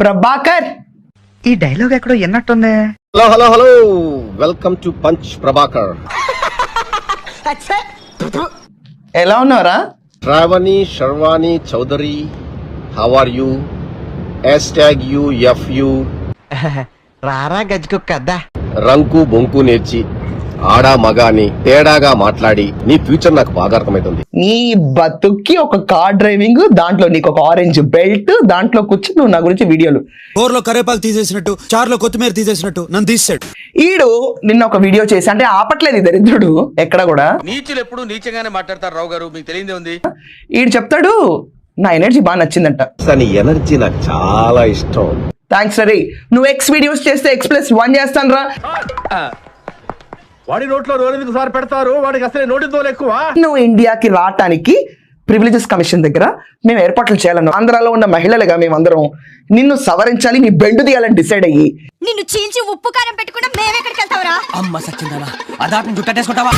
ప్రభాకర్. ఈ డైలాగ్ ఎక్కడో ఎన్నట్టుంది. Hello hello hello, welcome to punch Prabhakar. ఎలా ఉన్నారా? Sravani Sharvani Chowdary, how are you? #UFU. రారా గజ్జుకుక్కద్దా. రంకు బొంకు నేర్చి ఆడా మగాని తేడాగా మాట్లాడి నీ ఫ్యూచర్ నాకు బాగా అర్థమైతుంది. నీ బతుక్కి ఒక కార్ డ్రైవింగ్, దాంట్లో నీకు ఒక ఆరెంజ్ బెల్ట్, దాంట్లో కూర్చొని నువ్వు నా గురించి వీడియోలు. కూరలో కరేపాకు తీసేసినట్టు, చారులో కొత్తిమీర తీసేసినట్టు నన్ను తీసాడు. ఈడు నిన్న ఒక వీడియో చేసి, అంటే ఆపట్లేదు ఈ దరిద్రుడు ఎక్కడ కూడా. నీచులు ఎప్పుడు నీచంగానే మాట్లాడతారు రావు గారు, మీకు తెలియదే ఉంది. ఈడు చెప్తాడు నా ఎనర్జీ బాగా నచ్చిందంట. నీ ఎనర్జీ నాకు చాలా ఇష్టం. థ్యాంక్స్ రే. నువ్వు X వీడియోస్ చేస్తే X+1 చేస్తాను రా. వాడి నోట్లో రోలెందుకు సార్ పెడతారు, వాడికి అసలే నోటి తోలు ఎక్కువ. నువ్వు ఇండియాకి రావటానికి ప్రివిలేజెస్ కమిషన్ దగ్గర మేము ఏర్పాట్లు చేయాలను. ఆంధ్రాలో ఉన్న మహిళలుగా మేమందరం నిన్ను సవరించాలి, నీ బెండు తీయాలని డిసైడ్ అయ్యి నిన్ను చీల్చి ఉప్పు కారం పెట్టుకుంటే మేమెక్కడికి వెళ్తావురా? అమ్మ సచ్చిందా అదాటం చుట్టేసుకుంటావా?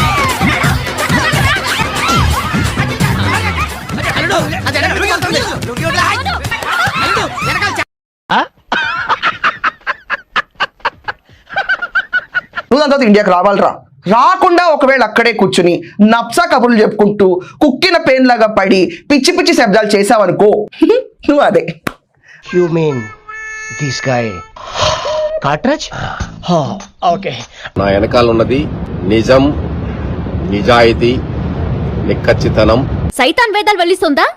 నువ్వు దాని తర్వాత ఇండియాకి రావాలరా. రాకుండా ఒకవేళ అక్కడే కూర్చుని నప్సా కబుర్లు చెప్పుకుంటూ కుక్కిన పెయిన్ లాగా పడి పిచ్చి పిచ్చి శబ్దాలు చేసావనుకో, నువ్వు అదే. You mean this guy? Cartridge? Okay. నా వెనకాల ఉన్నది నిజం, నిజాయితీ, నిక్కచ్చితనం. సైతాన్ వేదాలు వల్లిస్తుందా?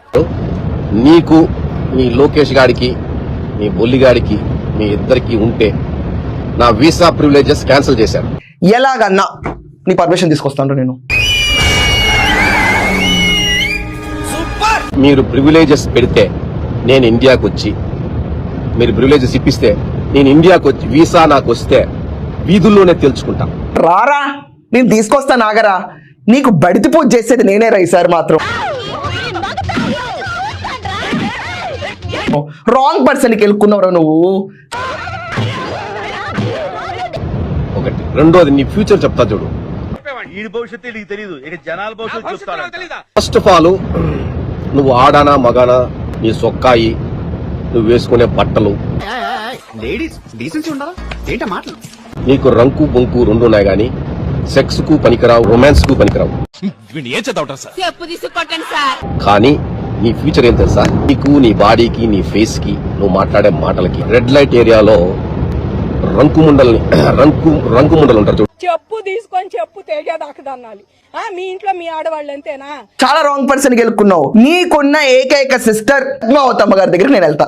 నీకు, నీ లోకేష్ గాడికి, నీ బొల్లిగాడికి, మీ ఇద్దరికి ఉంటే నా వీసా ప్రివిలేజెస్ క్యాన్సిల్ చేశాను. ఎలాగన్నా నీ పర్మిషన్ తీసుకొస్తాను నేను. మీరు ప్రివిలేజెస్ పెడితే నేను ఇండియాకు వచ్చి, మీరు ప్రివిలేజెస్ ఇప్పిస్తే నేను ఇండియాకు వచ్చి వీసా నాకు వస్తే వీధుల్లోనే తెలుసుకుంటా. రారా, నేను తీసుకొస్తా నాగరా. నీకు బడితి పూజ చేసేది నేనే రా. ఈసారి మాత్రం రాంగ్ పర్సన్కి వెళ్ళుకున్నావురా నువ్వు. ఒకటి. రెండోది, నీ ఫ్యూచర్ చెప్తా చూడు. ఈ భవిష్యత్తు నీకు తెలియదు, ఇక జనాల భవిష్యత్తు చెప్తాను. ఫస్ట్ ఆఫ్ ఆల్, నువ్వు ఆడానా మగానా, నీ సొక్కాయి, నువ్వు వేసుకునే బట్టలు, నీకు రంకు బొంకు రెండు ఉన్నాయి గానీ సెక్స్ కు పనికిరావు, రొమాన్స్ కు పనికిరావు. కానీ నీ ఫ్యూచర్ ఏం తెలుసా? నీకు, నీ బాడీకి, నీ ఫేస్ కి, నువ్వు మాట్లాడే మాటలకి. రెడ్ లైట్ ఏరియాలో రంకు ముండలు ఉంటారు చూడు. చెప్పు తీసుకొని చెప్పు తెగేదాకదన్నాలి. మీ ఇంట్లో మీ ఆడవాళ్ళు అంతేనా? చాలా రాంగ్ పర్సన్ కి వెళ్ళుకున్నావు. నీకున్న ఏకైక సిస్టర్ గౌతమ్మ గారి దగ్గర నేను వెళ్తా.